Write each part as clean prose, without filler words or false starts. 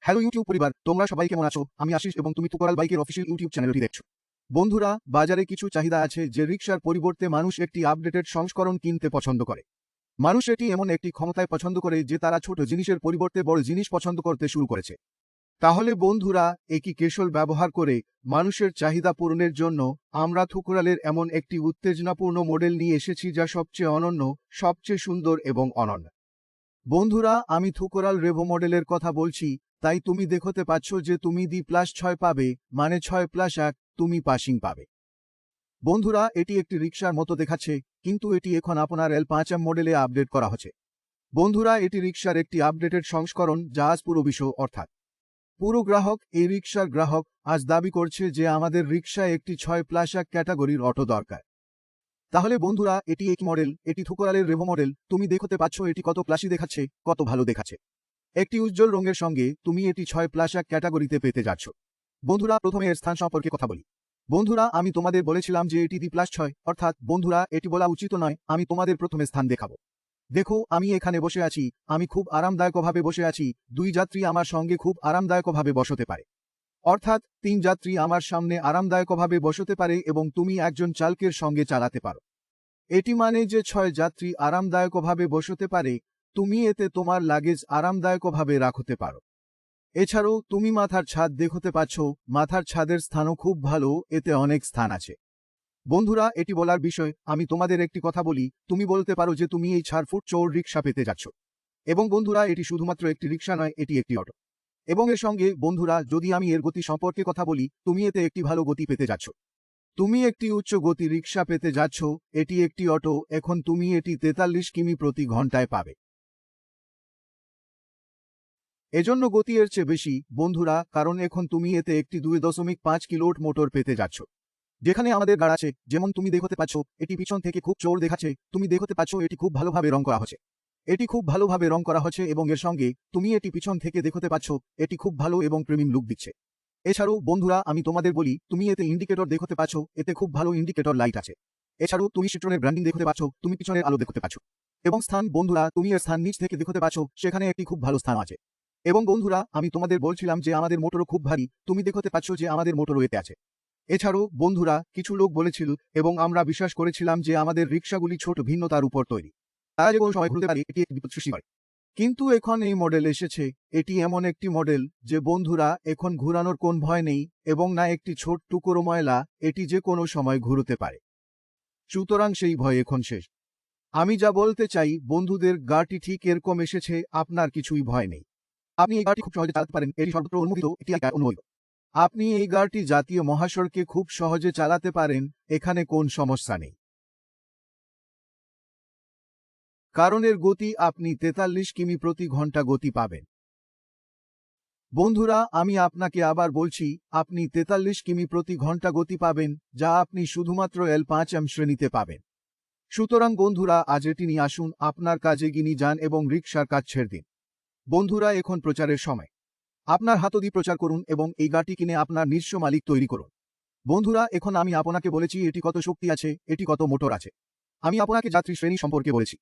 Hello YouTube পরিবার, তোমরা সবাই কেমন আছো? আমি আশিস এবং তুমি তুকরাল বাইকের অফিসিয়াল ইউটিউব চ্যানেলটি দেখছো। বন্ধুরা, বাজারে কিছু চাহিদা আছে যে রিকশার পরিবর্তে মানুষ একটি আপডেটেড সংস্করণ কিনতে পছন্দ করে। মানুষ এটি এমন একটি ক্ষমতায় পছন্দ করে যে তারা ছোট জিনিসের পরিবর্তে বড় জিনিস পছন্দ করতে শুরু করেছে। তাহলে বন্ধুরা, একই কৌশল ব্যবহার করে মানুষের চাহিদা পূরণের জন্য আমরা থুকরালের এমন একটি উত্তেজনাপূর্ণ মডেল নিয়ে এসেছি যা সবচেয়ে অনন্য, সবচেয়ে সুন্দর এবং অনন্য। বন্ধুরা, আমি থুকরাল রেভো মডেলের কথা বলছি। তাই তুমি দেখতে পাচ্ছ যে তুমি D+6 পাবে, মানে 6+1, তুমি পাসিং পাবে। বন্ধুরা, এটি একটি রিকশার মতো দেখাচ্ছে, কিন্তু এটি এখন আপনার L5M মডেলে আপডেট করা হচ্ছে। বন্ধুরা, এটি রিকশার একটি আপডেটেড সংস্করণ যা আজ পুরো বিশ্ব অর্থাৎ পুরো গ্রাহক, এই রিকশার গ্রাহক আজ দাবি করছে যে আমাদের রিকশায় একটি 6+1 ক্যাটাগরির অটো দরকার। তাহলে বন্ধুরা, এটি এক মডেল, এটি থুকরালের রেভো মডেল। তুমি দেখতে পাচ্ছ এটি কত ক্লাসি দেখাচ্ছে, কত ভালো দেখাচ্ছে। একটি উজ্জ্বল রঙের সঙ্গে তুমি এটি 6+1 ক্যাটাগরিতে পেতে যাচ্ছ। বন্ধুরা, প্রথমে এর স্থান সম্পর্কে কথা বলি। বন্ধুরা, আমি তোমাদের বলেছিলাম যে এটি D+6, অর্থাৎ বন্ধুরা এটি বলা উচিত নয়, আমি তোমাদের প্রথমে স্থান দেখাবো। দেখো, আমি এখানে বসে আছি, আমি খুব আরামদায়কভাবে বসে আছি। 2 যাত্রী আমার সঙ্গে খুব আরামদায়কভাবে বসতে পারে, অর্থাৎ 3 যাত্রী আমার সামনে আরামদায়কভাবে বসতে পারে এবং তুমি একজন চালকের সঙ্গে চালাতে পারো। এটি মানে যে 6 যাত্রী আরামদায়কভাবে বসতে পারে, তুমি এতে তোমার লাগেজ আরামদায়কভাবে রাখতে পারো। এছাড়াও তুমি মাথার ছাদ দেখতে পাচ্ছ, মাথার ছাদের স্থানও খুব ভালো, এতে অনেক স্থান আছে। বন্ধুরা, এটি বলার বিষয়, আমি তোমাদের একটি কথা বলি, তুমি বলতে পারো যে তুমি এই 4 ফুট চৌড় রিকশা পেতে যাচ্ছ। এবং বন্ধুরা, এটি শুধুমাত্র একটি রিকশা নয়, এটি একটি অটো। এবং এর সঙ্গে বন্ধুরা, যদি আমি এর গতি সম্পর্কে কথা বলি, তুমি এতে একটি ভালো গতি পেতে যাচ্ছ। তুমি একটি উচ্চ গতি রিকশা পেতে যাচ্ছ। এটি একটি অটো, এখন তুমি এটি 43 কিমি প্রতি ঘন্টায় পাবে। এজন্য গতি এর চেয়ে বেশি বন্ধুরা, কারণ এখন তুমি এতে একটি 2.5 কিলোওয়াট মোটর পেতে যাচ্ছ। যেখানে আমাদের গাড়ি আছে, যেমন তুমি দেখতে পাচ্ছ এটি পিছন থেকে খুব চৌড় দেখাচ্ছে, তুমি দেখতে পাচ্ছ এটি খুব ভালোভাবে রং করা হচ্ছে। এটি খুব ভালোভাবে রং করা হচ্ছে এবং এর সঙ্গে তুমি এটি পিছন থেকে দেখতে পাচ্ছ, এটি খুব ভালো এবং প্রিমিয়াম লুক দিচ্ছে। এছাড়াও বন্ধুরা, আমি তোমাদের বলি, তুমি এতে ইন্ডিকেটর দেখতে পাচ্ছ, এতে খুব ভালো ইন্ডিকেটর লাইট আছে। এছাড়াও তুমি সিট্রনের ব্র্যান্ডিং দেখতে পাচ্ছ, তুমি পিছনের আলো দেখতে পাচ্ছ। এবং স্থান বন্ধুরা, তুমি এর স্থান নিচ থেকে দেখতে পাচ্ছ, সেখানে একটি খুব ভালো স্থান আছে। এবং বন্ধুরা, আমি তোমাদের বলছিলাম যে আমাদের মোটরও খুব ভারী, তুমি দেখতে পাচ্ছ যে আমাদের মোটরও এতে আছে। এছাড়াও বন্ধুরা, কিছু লোক বলেছিল এবং আমরা বিশ্বাস করেছিলাম যে আমাদের রিকশাগুলি ছোট ভিন্নতার উপর তৈরি, তারা যে কোনো সময় ঘুরতে পারে, এটি একটি বিপদ সৃষ্টি করে। কিন্তু এখন এই মডেল এসেছে, এটি এমন একটি মডেল যে বন্ধুরা এখন ঘুরানোর কোন ভয় নেই এবং না একটি ছোট টুকরো ময়লা, এটি যে কোনো সময় ঘুরতে পারে। সুতরাং সেই ভয় এখন শেষ। আমি যা বলতে চাই বন্ধুদের, গাড়িটি ঠিক এরকম এসেছে, আপনার কিছুই ভয় নেই। আপনি এই গাড়িটি খুব সহজে চালাতে পারেন, এটি সর্বত্র অনুমোদিত, এটি অনুমোদিত। আপনি এই গাড়িটি জাতীয় মহাসড়কে খুব সহজে চালাতে পারেন, এখানে কোন সমস্যা নেই। কারণ এর গতি আপনি 43 কিমি প্রতি ঘন্টা গতি পাবেন। বন্ধুরা, আমি আপনাকে আবার বলছি, আপনি 43 কিমি প্রতি ঘন্টা গতি পাবেন, যা আপনি শুধুমাত্র L5M শ্রেণীতে পাবেন। সুতরাং বন্ধুরা, আজ এটি নিয়ে আসুন, আপনার কাজে এগিয়ে যান এবং রিকশার কাজ ছেড়ে দিন। বন্ধুরা, এখন প্রচারের সময়। আপনার হাত দিয়ে প্রচার করুন এবং এই গাড়িটি কিনে আপনার নিজস্ব মালিক তৈরি করুন। বন্ধুরা, এখন আমি আপনাকে বলেছি এটি কত শক্তি আছে, এটি কত মোটর আছে। আমি আপনাকে যাত্রী শ্রেণী সম্পর্কে বলেছি,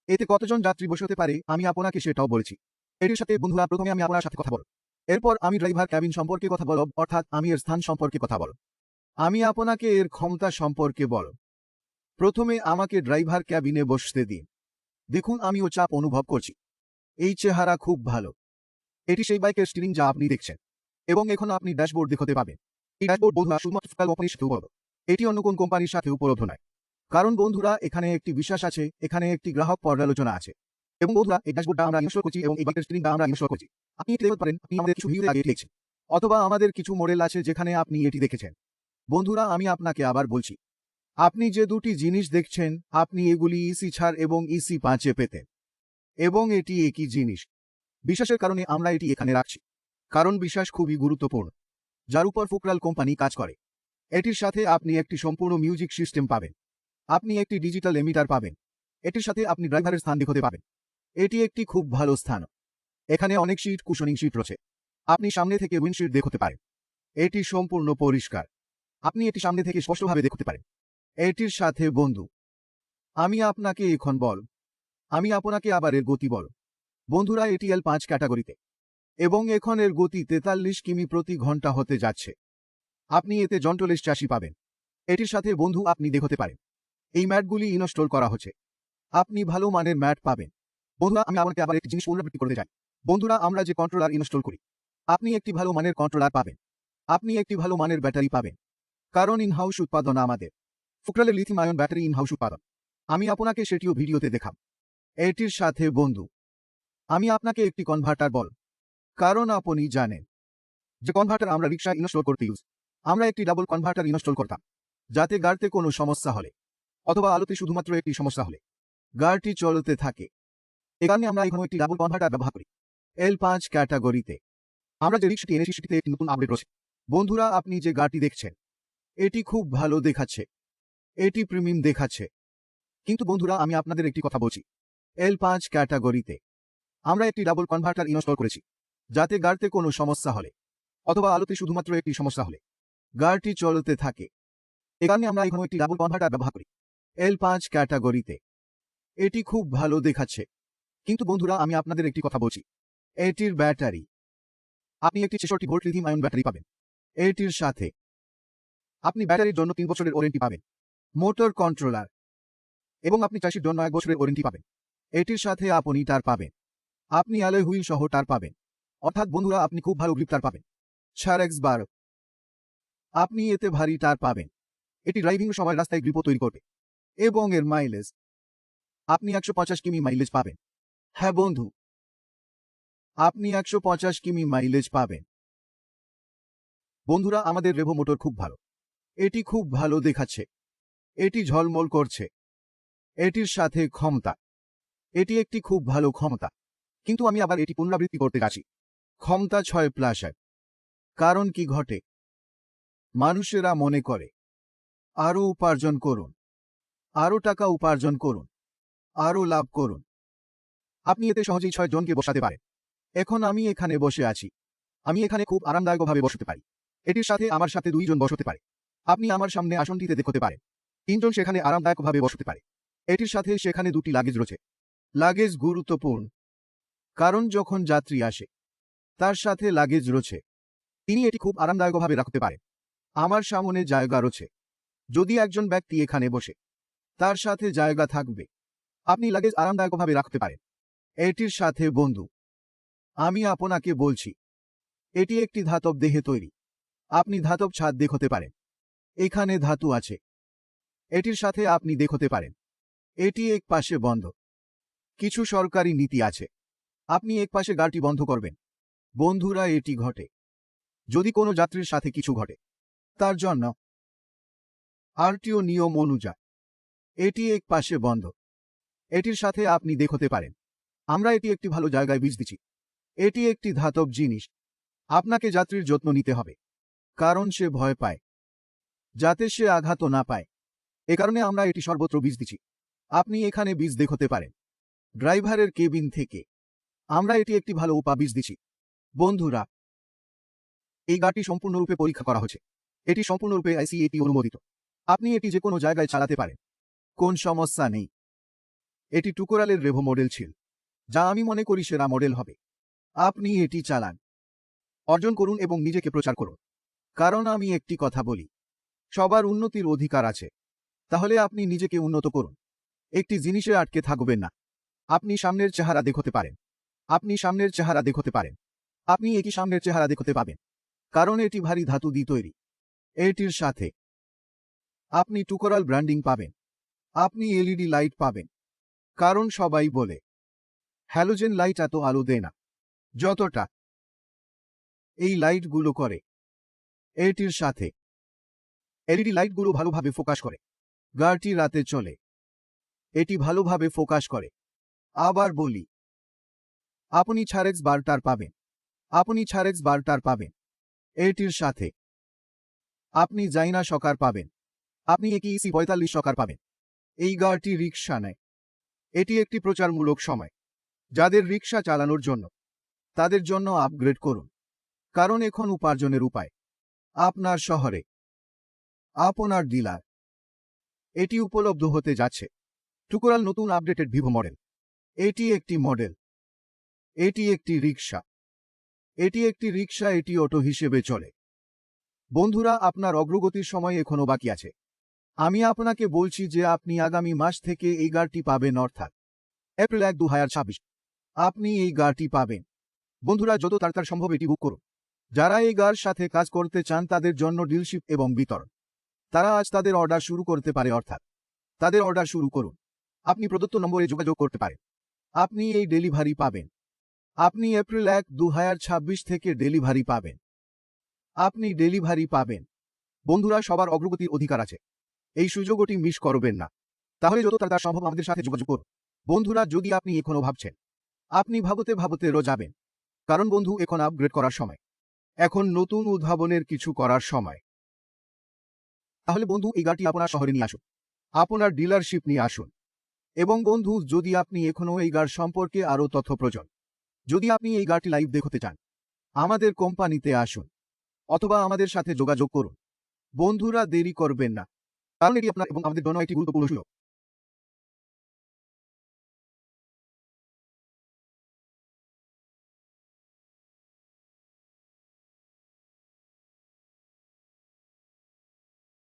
এতে কতজন যাত্রী বসতে পারে আমি আপনাকে সেটাও বলেছি। এটির সাথে বন্ধুরা, প্রথমে আমি আপনার সাথে কথা বলব। এরপর আমি ড্রাইভার ক্যাবিন সম্পর্কে কথা বলব, অর্থাৎ আমি এর স্থান সম্পর্কে কথা বলব। আমি আপনাকে এর ক্ষমতা সম্পর্কে বলব। প্রথমে আমাকে ড্রাইভার ক্যাবিনে বসতে দিন। দেখুন, আমিও চাপ অনুভব করছি। এই চেহারা খুব ভালো। এটি সেই বাইকের স্টিয়ারিং যা আপনি দেখছেন। এবং এখন আপনি ড্যাশবোর্ড দেখতে পাবেন। এই ড্যাশবোর্ড বন্ধুরা শুধুমাত্র ফোকাল কোম্পানির সাথে উপলব্ধ। এটি অন্য কোন কোম্পানির সাথে উপলব্ধ নয়। কারণ বন্ধুরা, এখানে একটি বিশ্বাস আছে, এখানে একটি গ্রাহক পর্যালোচনা আছে। এবং বন্ধুরা, এই ড্যাশবোর্ডটা আমরা ইনস্টল করছি এবং এই বাইকের স্টিয়ারিংটা আমরা ইনস্টল করছি। আপনি এটি দেখতে পারেন, আপনি আমাদের কিছু ভিডিওতে আগে এটি দেখছেন। অথবা আমাদের কিছু মডেল আছে যেখানে আপনি এটি দেখেছেন। বন্ধুরা, আমি আপনাকে আবার বলছি, আপনি যে দুটি জিনিস দেখছেন, আপনি এগুলি EC4 এবং EC5 পেতেন। এবং এটি একই জিনিস। বিশ্বাসের কারণে আমরা এটি এখানে রাখছি। কারণ বিশ্বাস খুবই গুরুত্বপূর্ণ, যার উপর থুকরাল কোম্পানি কাজ করে। এটির সাথে আপনি একটি সম্পূর্ণ মিউজিক সিস্টেম পাবেন। আপনি একটি ডিজিটাল এমিটার পাবেন। এটির সাথে আপনি ড্রাইভারের স্থান দেখতে পাবেন। এটি একটি খুব ভালো স্থান। এখানে অনেক সিট, কুশনিং সিট রয়েছে। আপনি সামনে থেকে উইন্ডশিট দেখতে পারেন। এটি সম্পূর্ণ পরিষ্কার। আপনি এটি সামনে থেকে স্পষ্টভাবে দেখতে পারেন। এটির সাথে বন্ধু, আমি আপনাকে এখন বল, আমি আপনাকে আবার এর গতি বল। বন্ধুরা, এটি L5 ক্যাটাগরিতে। এবং এখন এর গতি 43 কিমি প্রতি ঘন্টা হতে যাচ্ছে। আপনি এতে জন্টলেস চাষি পাবেন। এটির সাথে বন্ধু আপনি দেখতে পারেন এই ম্যাটগুলি ইনস্টল করা হচ্ছে। আপনি ভালো মানের ম্যাট পাবেন। বন্ধুরা, আমি আপনাকে আবার একটি জিনিস পুনরাবৃত্তি করতে চাই। বন্ধুরা, আমরা যে কন্ট্রোলার ইনস্টল করি, আপনি একটি ভালো মানের কন্ট্রোলার পাবেন। আপনি একটি ভালো মানের ব্যাটারি পাবেন। কারণ ইনহাউস উৎপাদন আমাদের ফুকরালের লিথিয়াম আয়ন ব্যাটারি ইনহাউস উৎপাদন। আমি আপনাকে সেটিও ভিডিওতে দেখাব। এটির সাথে বন্ধু আমি আপনাকে একটি কনভার্টার বল, কারণ আপনি জানেন যে কনভার্টার আমরা রিক্সা ইনস্টল করতে ইউজ। আমরা একটি ডাবল কনভার্টার ইনস্টল করতাম, যাতে গাড়িতে কোনো সমস্যা হলে অথবা আলোতে শুধুমাত্র একটি সমস্যা হলে গাড়িটি চলতে থাকে। এখানে আমরা এখনো একটি ডাবল কনভার্টার ব্যবহার করি L5 ক্যাটাগরিতে। আমরা যে রিক্সাটি এনেছি সেটিতে একটি নতুন আপডেট রয়েছে। বন্ধুরা, আপনি যে গাড়িটি দেখছেন এটি খুব ভালো দেখাচ্ছে, এটি প্রিমিয়াম দেখাচ্ছে। কিন্তু বন্ধুরা, আমি আপনাদের একটি কথা বলছি, L5 ক্যাটাগরিতে আমরা একটি ডাবল কনভার্টার ইনস্টল করেছি, যাতে গাড়িতে কোনো সমস্যা হলে অথবা আলোতে শুধুমাত্র একটি সমস্যা হলে গাড়িটি চলতে থাকে। এখানে আমরা এখনো একটি ডাবল কনভার্টার ব্যবহার করি L5 ক্যাটাগরিতে। এটি খুব ভালো দেখাচ্ছে। কিন্তু বন্ধুরা, আমি আপনাদের একটি কথা বলছি, এটির ব্যাটারি আপনি একটি 66 ভোল্ট লিথিয়াম আয়ন ব্যাটারি পাবেন। এটির সাথে আপনি ব্যাটারির জন্য 3 বছরের ওয়ারেন্টি পাবেন, মোটর কন্ট্রোলার, এবং আপনি চাষির জন্য 1 বছরের ওয়ারেন্টি পাবেন। এটির সাথে আপনি টার পাবেন। আপনি অ্যালয় হুইল সহ টার পাবেন। অর্থাৎ বন্ধুরা, আপনি খুব ভালো গ্রিপ টার পাবেন। XR12 আপনি এতে ভারী টার পাবেন। এটি ড্রাইভিং সময় রাস্তায় গ্রিপও তৈরি করবে। এবং এর মাইলেজ আপনি 150 কিমি মাইলেজ পাবেন। হ্যাঁ বন্ধু, আপনি 150 কিমি মাইলেজ পাবেন। বন্ধুরা, আমাদের রেভো মোটর খুব ভালো। এটি খুব ভালো দেখাচ্ছে, এটি ঝলমল করছে। এটির সাথে ক্ষমতা, এটি একটি খুব ভালো ক্ষমতা। কিন্তু আমি আবার এটি পুনরাবৃত্তি করতে যাচ্ছি, ক্ষমতা 6+1। কারণ কি ঘটে, মানুষেরা মনে করে আরও উপার্জন করুন, আরও টাকা উপার্জন করুন, আরও লাভ করুন। আপনি এতে সহজেই 6 জনকে বসাতে পারেন। এখন আমি এখানে বসে আছি, আমি এখানে খুব আরামদায়কভাবে বসতে পারি। এটির সাথে আমার সাথে 2 জন বসতে পারে। আপনি আমার সামনে আসনটিতে দেখতে পারেন 3 জন সেখানে আরামদায়কভাবে বসতে পারে। এটির সাথে সেখানে 2টি লাগেজ রয়েছে। লাগেজ গুরুত্বপূর্ণ, কারণ যখন যাত্রী আসে তার সাথে লাগেজ রয়েছে, তিনি এটি খুব আরামদায়কভাবে রাখতে পারেন। আমার সামনে জায়গা রয়েছে, যদি একজন ব্যক্তি এখানে বসে তার সাথে জায়গা থাকবে, আপনি লাগেজ আরামদায়কভাবে রাখতে পারেন। এটির সাথে বন্ধু আমি আপনাকে বলছি, এটি একটি ধাতব দেহে তৈরি। আপনি ধাতব ছাদ দেখতে পারেন, এখানে ধাতু আছে। এটির সাথে আপনি দেখতে পারেন এটি এক পাশে বন্ধ। কিছু সরকারি নীতি আছে, আপনি এক পাশে গাড়িটি বন্ধ করবেন। বন্ধুরা, এটি ঘটে যদি কোনো যাত্রীর সাথে কিছু ঘটে, তার জন্য আরটিও নিয়ম অনুযায়ী এটি এক পাশে বন্ধ। এটির সাথে আপনি দেখতে পারেন আমরা এটি একটি ভালো জায়গায় বীজ দিচ্ছি। এটি একটি ধাতব জিনিস। আপনাকে যাত্রীর যত্ন নিতে হবে, কারণ সে ভয় পায়, যাতে সে আঘাত না পায়। এ কারণে আমরা এটি সর্বত্র বীজ দিচ্ছি। আপনি এখানে বীজ দেখতে পারেন ড্রাইভারের কেবিন থেকে। আমরা এটি একটি ভালো বীজ দিচ্ছি। বন্ধুরা, এই গাড়িটি সম্পূর্ণরূপে পরীক্ষা করা হচ্ছে। এটি সম্পূর্ণরূপে ICAT অনুমোদিত। আপনি এটি যে কোনো জায়গায় চালাতে পারেন, কোন সমস্যা নেই। এটি টুকরালের রেভো মডেল ছিল, যা আমি মনে করি সেরা মডেল হবে। আপনি এটি চালান, অর্জন করুন এবং নিজেকে প্রচার করুন। কারণ আমি একটি কথা বলি, সবার উন্নতির অধিকার আছে। তাহলে আপনি নিজেকে উন্নত করুন, একটি জিনিসে আটকে থাকবেন না। আপনি সামনের চেহারা দেখতে পারেন, আপনি সামনের চেহারা দেখতে পারেন, আপনি একই সামনের চেহারা দেখতে পাবেন, কারণ এটি ভারী ধাতু দিয়ে তৈরি। এটির সাথে আপনি টুকরাল ব্র্যান্ডিং পাবেন। আপনি LED লাইট পাবেন, কারণ সবাই বলে হ্যালোজেন লাইট এত আলো দেয় না যতটা এই লাইটগুলো করে। এটির সাথে LED লাইটগুলো ভালোভাবে ফোকাস করে। গাড়িটি রাতে চলে, এটি ভালোভাবে ফোকাস করে। আবার বলি, আপনি XR12 পাবেন, আপনি XR12 পাবেন। এটির সাথে আপনি জাইনা সকার পাবেন, আপনি একই EC45 সকার পাবেন। এই গাড়িটি রিক্সা নেয়। এটি একটি প্রচারমূলক সময়। যাদের রিক্সা চালানোর জন্য, তাদের জন্য আপগ্রেড করুন, কারণ এখন উপার্জনের উপায় আপনার শহরে, আপনার ডিলার। এটি উপলব্ধ হতে যাচ্ছে। টুকরাল নতুন আপডেটেড ভিভো মডেল। এটি একটি মডেল, এটি একটি রিক্সা। এটি একটি রিক্সা, এটি অটো হিসেবে চলে। বন্ধুরা, আপনার অগ্রগতির সময় এখনো বাকি আছে। আমি আপনাকে বলছি যে আপনি আগামী মাস থেকে এই গাড়িটি পাবেন, অর্থাৎ এপ্রিল 1, 2026 আপনি এই গাড়িটি পাবেন। বন্ধুরা, যত তাড়াতাড়ি সম্ভব এটি বুক করুন। যারা এই গাড়ির সাথে কাজ করতে চান তাদের জন্য ডিলশিপ এবং বিতরণ, তারা আজ তাদের অর্ডার শুরু করতে পারে, অর্থাৎ তাদের অর্ডার শুরু করুন। আপনি প্রদত্ত নম্বরে যোগাযোগ করতে পারেন। আপনি এই ডেলিভারি পাবেন। আপনি এপ্রিল 1, 2026 থেকে ডেলিভারি পাবেন। আপনি ডেলিভারি পাবেন। বন্ধুরা, সবার অগ্রগতির অধিকার আছে। এই সুযোগটি মিস করবেন না। তাহলে যত তাড়াতাড়ি সম্ভব আমাদের সাথে যোগাযোগ করুন। বন্ধুরা, যদি আপনি এখনো ভাবছেন, আপনি ভাবতে ভাবতে যাবেন, কারণ বন্ধু, এখন আপগ্রেড করার সময়, এখন নতুন উদ্ভাবনের কিছু করার সময়। তাহলে বন্ধু, এই গাড়িটি আপনার শহরে নিয়ে আসুন, আপনার ডিলারশিপ নিয়ে আসুন। এবং বন্ধু, যদি আপনি এখনো এই গাড়ি সম্পর্কে আরও তথ্য প্রয়োজন, যদি আপনি এই গাড়িটি লাইভ দেখতে চান, আমাদের কোম্পানিতে আসুন অথবা আমাদের সাথে যোগাযোগ করুন। বন্ধুরা, দেরি করবেন না, কারণ এটি আপনার এবং আমাদের জন্য একটি গুরুত্বপূর্ণ সুযোগ।